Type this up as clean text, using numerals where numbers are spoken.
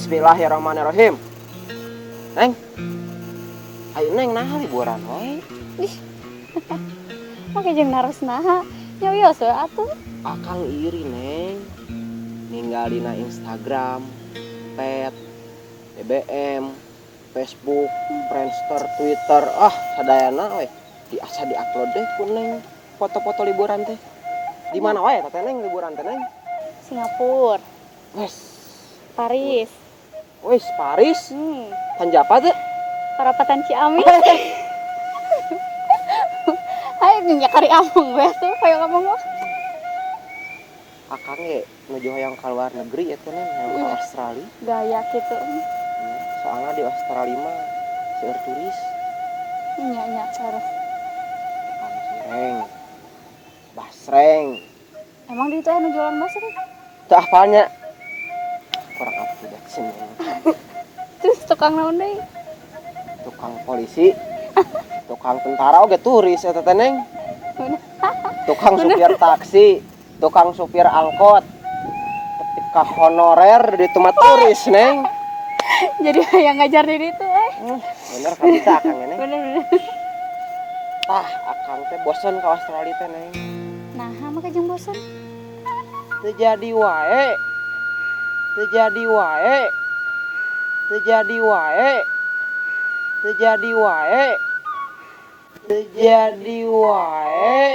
Bismillahirrahmanirrahim. Neng, ayo neng nah liburan wae. Ih, make jeung naros naha. Yo so atuh. Akang iri neng. Ninggalina Instagram, pet, BBM, Facebook, Friendster, Twitter, sadayana we. Asa di-upload deh ku neng foto-foto liburan teh. Di mana wae teh neng liburan teh neng? Singapura, Wes, Paris. Paris. Tanjapa teh. Parapatan Ciamis. Hai nya kari among we tuh kayak ngomong mah. Akang ge nuju hoyong ka luar negeri ya teh neng, hoyong ka Australia. Gaya gitu. Soalnya di Australia mah seueur turis. Nya terus. Tukang cireng, basreng. Emang di itu anu jualan bakso kan? Teu apalnya. Kurang up to date sih neng. Terus tukang naon deui? Tukang polisi, tukang tentara oge turis eta teh neng. Tukang supir taksi, tukang supir angkot. Ketika honorer di tempat turis neng. Jadi yang ngajar diri itu Bener kan bisa akang neng. Bener. Tah akang teh bosen ka Australia teh neng. Nah, maka jeung bosan. Teu jadi wae. Teu jadi wae. Teu jadi wae. Teu jadi wae. Teu jadi wae.